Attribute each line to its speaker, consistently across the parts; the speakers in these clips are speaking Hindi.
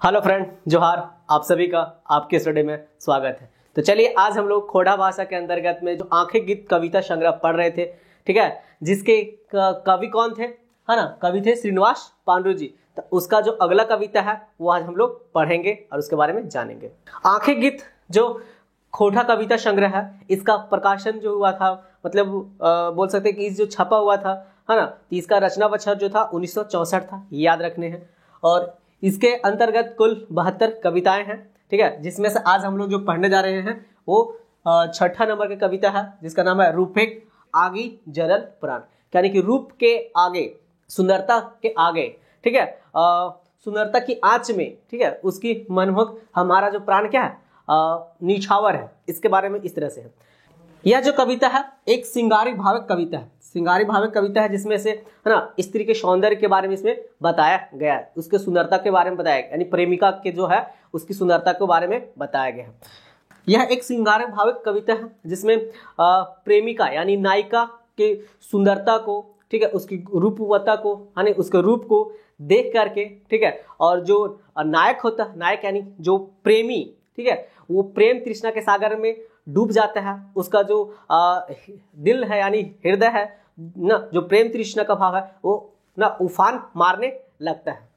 Speaker 1: हेलो फ्रेंड, जोहार। आप सभी का आपके स्टडी में स्वागत है। तो चलिए आज हम लोग खोड़ा भाषा के अंतर्गत में जो आंखें गीत कविता संग्रह पढ़ रहे थे, ठीक है, जिसके कवि कौन थे, है ना, कवि थे श्रीनिवास पांडु जी। तो उसका जो अगला कविता है वो आज हम लोग पढ़ेंगे और उसके बारे में जानेंगे। आंखें गीत जो खोटा कविता संग्रह है, इसका प्रकाशन जो हुआ था, मतलब बोल सकते हैं कि इस जो छपा हुआ था, है ना, तो इसका रचना बछर जो था 1964 था, ये याद रखने हैं। और इसके अंतर्गत कुल 72 कविताएं हैं, ठीक है, जिसमें से आज हम लोग जो पढ़ने जा रहे हैं वो छठा नंबर की कविता है, जिसका नाम है रूपेक आगी जरल प्राण, यानी कि रूप के आगे, सुंदरता के आगे, ठीक है, सुंदरता की आंच में, ठीक है, उसकी मनमोहक हमारा जो प्राण क्या है, निछावर है। इसके बारे में इस तरह से है। यह जो कविता है एक सिंगारी भावक कविता है, सिंगारी भावक कविता है, जिसमें से, है ना, स्त्री के सौंदर्य के बारे में इसमें बताया गया है, उसके सुंदरता के बारे में बताया गया, यानी प्रेमिका के जो है उसकी सुंदरता के बारे में बताया गया है। यह एक सिंगारी भावक कविता है जिसमें प्रेमिका यानी नायिका के सुंदरता को, ठीक है, उसकी रूपवत्ता को, यानी उसके रूप को देख करके, ठीक है, और जो नायक होता है, नायक यानी जो प्रेमी, ठीक है, वो प्रेम तृष्णा के सागर में डूब जाता है। उसका जो दिल है यानी हृदय है ना, जो प्रेम तृष्णा का भाव है वो ना उफान मारने लगता है,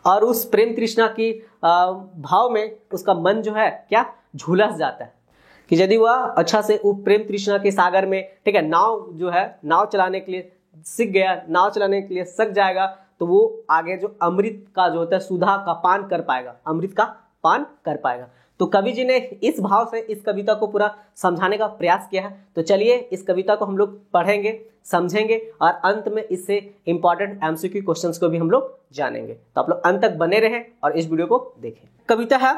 Speaker 1: और उस प्रेम तृष्णा की भाव में उसका मन जो है क्या झुलस जाता है कि यदि वह अच्छा से उस प्रेम तृष्णा के सागर में, ठीक है, नाव जो है, नाव चलाने के लिए सीख गया, नाव चलाने के लिए सक जाएगा, तो वो आगे जो अमृत का जो होता है, सुधा का पान कर पाएगा, अमृत का पान कर पाएगा। तो कवि जी ने इस भाव से इस कविता को पूरा समझाने का प्रयास किया है। तो चलिए इस कविता को हम लोग पढ़ेंगे, समझेंगे और अंत में इससे इंपॉर्टेंट एमसीक्यू क्वेश्चंस को भी हम लोग जानेंगे। तो आप लोग अंत तक बने रहें और इस वीडियो को देखें। कविता है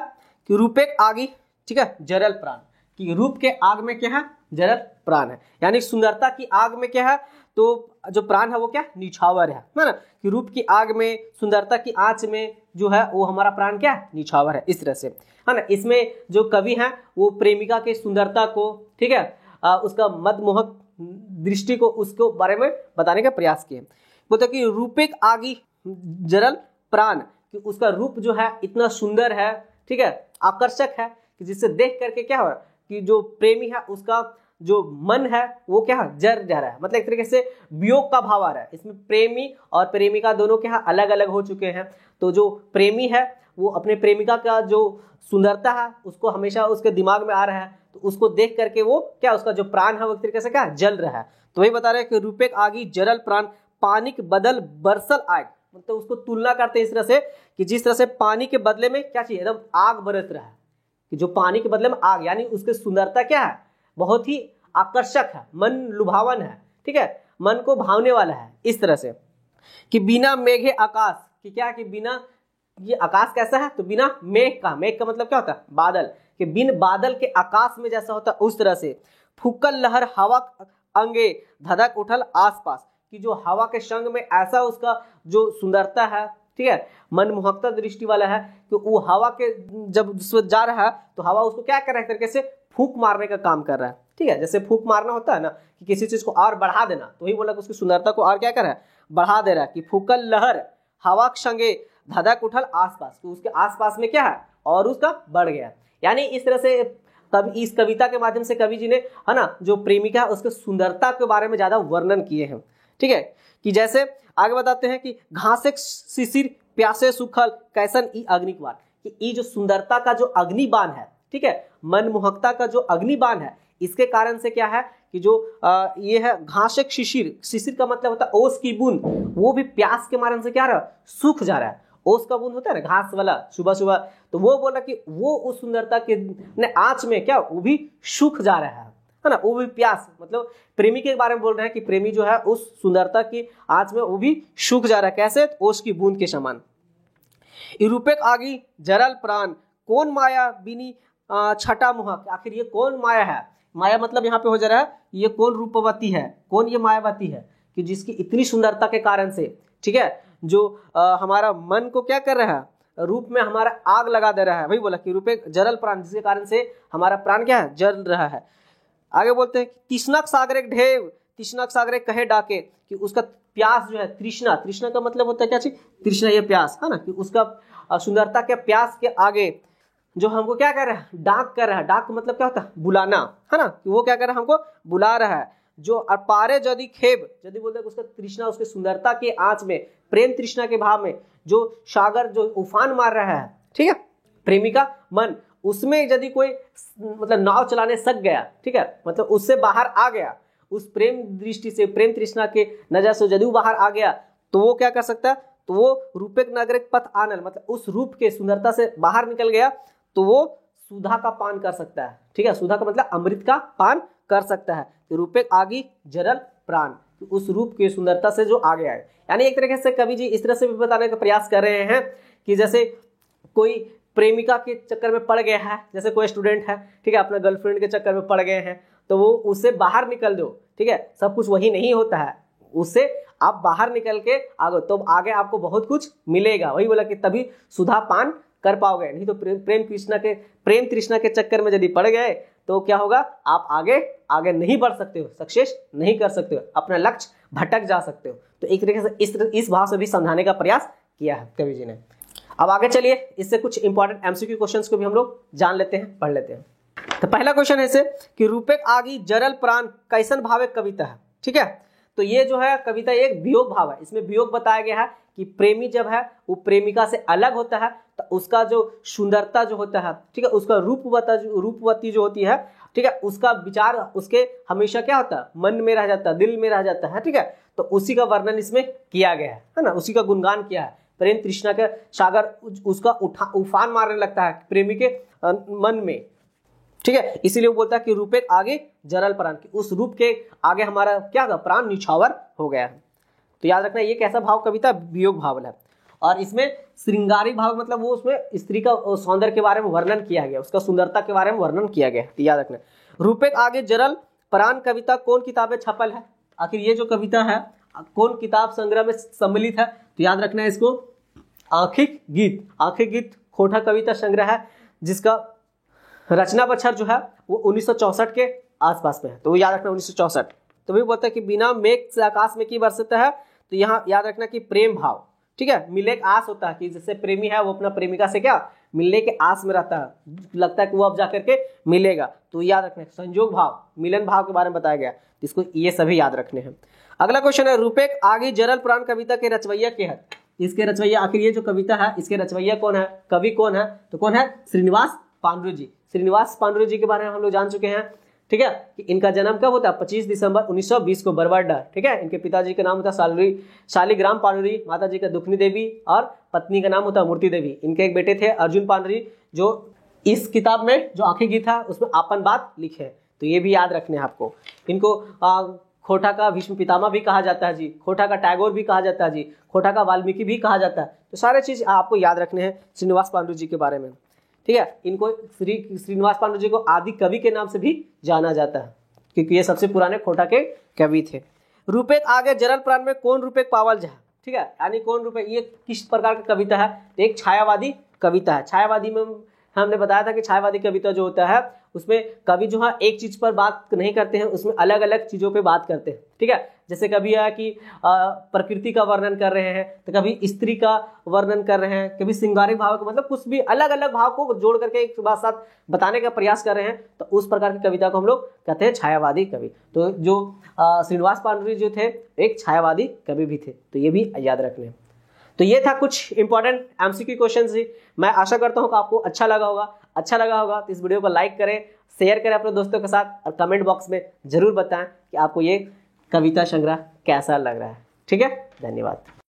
Speaker 1: कि रूपेक आगी, ठीक है, जरल प्राण, कि रूप के आग में क्या है, जरल प्राण है, यानी सुंदरता की आग में क्या है, तो जो प्राण है वो क्या निछावर है ना, कि रूप की आग में, सुंदरता की आंच में जो है वो हमारा प्राण क्या है, निछावर है, इस तरह से, है ना। इसमें जो कवि हैं वो प्रेमिका के सुंदरता को, ठीक है, उसका मनमोहक दृष्टि को, उसको बारे में बताने का प्रयास किए। बोलते कि रूपेक आगी जरल प्राण, कि उसका रूप जो है इतना सुंदर है, ठीक है, आकर्षक है, कि जिससे देख करके क्या हो कि जो प्रेमी है उसका जो मन है वो क्या है, जर जा रहा है, मतलब एक तरीके से वियोग का भाव आ रहा है। इसमें प्रेमी और प्रेमिका दोनों क्या है, अलग अलग हो चुके हैं। तो जो प्रेमी है वो अपने प्रेमिका का जो सुंदरता है उसको हमेशा उसके दिमाग में आ रहा है, तो उसको देख करके वो क्या, उसका जो प्राण है वो एक तरीके से क्या जल रहा है। तो वही बता रहे हैं कि रूपेक आगी जरल प्राण पानी के बदल बरसल आग, मतलब उसको तुलना करते हैं इस तरह से कि जिस तरह से पानी के बदले में क्या चाहिए, एकदम आग बरस रहा है, कि जो पानी के बदले में आग, यानी उसकी सुंदरता क्या है, बहुत ही आकर्षक है, मन लुभावन है, ठीक है, मन को भावने वाला है। इस तरह से कि बिना मेघे आकाश, कि क्या, कि बिना, ये आकाश कैसा है, तो बिना मेघ का, मेघ का मतलब क्या होता है, बादल, कि बिन बादल के आकाश में जैसा होता है उस तरह से फूकल लहर हवा अंगे धधक उठल आसपास, कि जो हवा के संग में ऐसा उसका जो सुंदरता है, ठीक है, मनमोहकता दृष्टि वाला है, कि वो हवा के जब जा रहा है तो हवा उसको क्या कर रहा है, तरीके से फूंक मारने का काम कर रहा है, ठीक है, जैसे फूंक मारना होता है ना, कि किसी चीज को और बढ़ा देना, तो वही बोला कि उसकी सुंदरता को और क्या कर रहा है, बढ़ा दे रहा है। कि फूकल लहर हवा संगे धधक उठल आसपास, तो उसके आसपास में क्या है और उसका बढ़ गया, यानी इस तरह से तब इस कविता के माध्यम से कवि जी ने, है ना, जो प्रेमिका है उसके सुंदरता के बारे में ज्यादा वर्णन किए हैं, ठीक है। कि जैसे आगे बताते हैं कि घासे शिशिर प्यासे सुखल कैसन ई अग्निबाण, कि ये जो सुंदरता का जो अग्निबाण है, ठीक है, मनमोहकता का जो अग्निबाण है, इसके कारण से क्या है कि जो ये है घासे शिशिर, शिशिर का मतलब होता है ओस की बूंद, वो भी प्यास के मारण से क्या रहा, सूख जा रहा है। ओस का बूंद होता है ना, घास वाला, सुबह सुबह, तो वो बोला कि वो उस सुंदरता के आंच में क्या, वो भी सूख जा रहा है ना, वो भी प्यास, मतलब प्रेमी के बारे में बोल रहे हैं कि प्रेमी जो है उस सुंदरता की आंच में वो भी सूख जा रहा है, कैसे, ओस की बूंद के समान। रूपेक आगी जरल प्राण कौन माया बिनी छटा मुहक, आखिर ये कौन माया है, माया मतलब यहाँ पे हो जा रहा है ये कौन रूपवती है, कौन ये मायावती है, कि जिसकी इतनी सुंदरता के कारण से, ठीक है, जो हमारा मन को क्या कर रहा है, रूप में हमारा आग लगा दे रहा है। वही बोला कि रूपे जरल प्राण, जिसके कारण से हमारा प्राण क्या है, जल रहा है। आगे बोलते हैं तीक्ष्णक सागर एक ढेव कृष्णा सागरे कहे डाके, कि उसका प्यास जो है, तृष्णा, तृष्णा का मतलब होता है क्या चीज, तृष्णा ये प्यास है ना, कि उसका सुंदरता के प्यास के आगे जो हमको क्या कर रहा है, डाक कर रहा है। डाक का मतलब क्या होता है, बुलाना, है ना, कि वो क्या कर रहा है, हमको बुला रहा है। जो अपारे यदि खेब, यदि बोलते हैं उसका तृष्णा, उसके सुंदरता के आंच में, प्रेम तृष्णा के भाव में जो सागर जो उफान मार रहा है, ठीक है, प्रेमिका मन, उसमें यदि कोई मतलब नाव चलाने सक गया, ठीक है, मतलब उससे बाहर आ गया, उस प्रेम दृष्टि से, प्रेम तृष्णा के नजर से यदि बाहर आ गया, तो वो क्या कर सकता है, तो वो रूपेक नागरिक पथ आनल, मतलब उस रूप के सुंदरता से बाहर निकल गया, तो वो सुधा का पान कर सकता है, ठीक है, सुधा का मतलब अमृत का पान कर सकता है। तो रूपेक आगी जरल प्राण, उस रूप की सुंदरता से जो आगे आए। यानी एक तरीके से कवि जी इस तरह से भी बताने का प्रयास कर रहे हैं कि जैसे कोई प्रेमिका के चक्कर में पड़ गया है, जैसे कोई स्टूडेंट है, ठीक है, अपने गर्लफ्रेंड के चक्कर में पड़ गए हैं, तो वो उससे बाहर निकल दो, ठीक है, सब कुछ वही नहीं होता है, उससे आप बाहर निकल के आगे, तो आगे आपको बहुत कुछ मिलेगा। वही बोला कि तभी सुधा पान कर पाओगे, नहीं तो प्रेम तृष्णा के चक्कर में यदि पड़ गए तो क्या होगा, आप आगे नहीं बढ़ सकते हो, सक्सेस नहीं कर सकते हो, अपना लक्ष्य भटक जा सकते हो। तो एक तरीके से इस भाव से भी समझाने का प्रयास किया है कवि जी ने। अब आगे चलिए, इससे कुछ इंपॉर्टेंट एमसीक्यू क्वेश्चंस को भी हम लोग जान लेते हैं, पढ़ लेते हैं। तो पहला क्वेश्चन है इसे कि रूपेक आगी जरल प्राण कैसन भाव एक कविता है, ठीक है। तो ये जो है कविता एक वियोग भाव है, इसमें वियोग बताया गया है कि प्रेमी जब है वो प्रेमिका से अलग होता है, तो उसका जो सुंदरता जो होता है, ठीक है, उसका रूपवती जो होती है, ठीक है, उसका विचार उसके हमेशा क्या होता है, मन में रह जाता है, दिल में रह जाता है, ठीक है। तो उसी का वर्णन इसमें किया गया है ना, उसी का गुणगान किया है। प्रेम तृष्णा का सागर उसका उफान मारने लगता है प्रेमी के मन में, ठीक है, इसीलिए वो बोलता है कि रूपेक आगे जरल प्राण, की उस रूप के आगे हमारा क्या होगा, प्राण निछावर हो गया है। तो याद रखना ये कैसा भाव कविता, वियोग भाव है। और इसमें श्रृंगारिक भाव मतलब वो उसमें स्त्री का सौंदर्य के बारे में वर्णन किया गया, उसका सुंदरता के बारे में वर्णन किया गया। तो याद रखना रूपेक आगे जरल प्राण कविता कौन किताबें छपल है, आखिर ये जो कविता है कौन किताब संग्रह में सम्मिलित है। तो याद रखना है इसको, आंखिक गीत खोटा कविता संग्रह है, जिसका रचना बछर जो है वो 1964 के आसपास में है। तो याद रखना 1964। तो भी बोलता है कि बिना मेघ से आकाश में की बरसता है, तो यहाँ याद रखना कि प्रेम भाव, ठीक है, मिलने की आस होता है, कि जैसे प्रेमी है वो अपना प्रेमिका से क्या मिलने के आस में रहता है, लगता है कि वो अब जाकर के मिलेगा। तो याद रखना संयोग भाव, मिलन भाव के बारे में बताया गया, इसको ये सभी याद रखने हैं। अगला क्वेश्चन है रूपेक आगे जरल प्राण कविता के रचवैया के है, इसके रचवैया, आखिर ये जो कविता है इसके रचवैया कौन है, कवि कौन है, तो कौन है, श्रीनिवास पांडुरंग जी। श्रीनिवास पांडुरंग जी के बारे में हम लोग जान चुके हैं, ठीक है, कि इनका जन्म कब होता है, 25 दिसंबर 1920 को बरवाडा, ठीक है। इनके पिताजी का नाम होता है शालिग्राम पांडुरंग, माता जी का दुखनी देवी और पत्नी का नाम होता है मूर्ति देवी। इनके एक बेटे थे अर्जुन पांडुरंग, जो इस किताब में जो आंखें गीत है उसमें आपन बात लिखे। तो ये भी याद रखने हैं आपको। इनको खोटा का भीष्म पितामह भी कहा जाता है जी, खोटा का टैगोर भी कहा जाता है जी, खोटा का वाल्मीकि भी कहा जाता है। तो सारे चीज आपको याद रखने हैं श्रीनिवास पांडुरंग जी के बारे में, ठीक है। इनको श्रीनिवास पांडुरंग जी को आदि कवि के नाम से भी जाना जाता है, क्योंकि ये सबसे पुराने खोटा के कवि थे। रूपेक आगे जरल प्राण में कौन रूपेक पावल जा, ठीक है, यानी कौन रूपेक, ये किस प्रकार की कविता है, एक छायावादी कविता है। छायावादी में हमने बताया था कि छायावादी कविता जो होता है उसमें कवि जो है एक चीज पर बात नहीं करते हैं, उसमें अलग अलग चीजों पे बात करते हैं, ठीक है। जैसे कभी है कि प्रकृति का वर्णन कर रहे हैं, तो कभी स्त्री का वर्णन कर रहे हैं, कभी श्रृंगारिक भाव का, मतलब कुछ भी अलग अलग भाव को जोड़ करके एक बात साथ बताने का प्रयास कर रहे हैं, तो उस प्रकार की कविता को हम लोग कहते हैं छायावादी कवि। तो जो श्रीनिवास पांडुरंग जो थे एक छायावादी कवि भी थे, तो ये भी याद रख लें। तो ये था कुछ इंपॉर्टेंट एमसीक्यू क्वेश्चंस ही। मैं आशा करता हूँ कि आपको अच्छा लगा होगा तो इस वीडियो को लाइक करें, शेयर करें अपने दोस्तों के साथ, और कमेंट बॉक्स में जरूर बताएं कि आपको ये कविता संग्रह कैसा लग रहा है, ठीक है। धन्यवाद।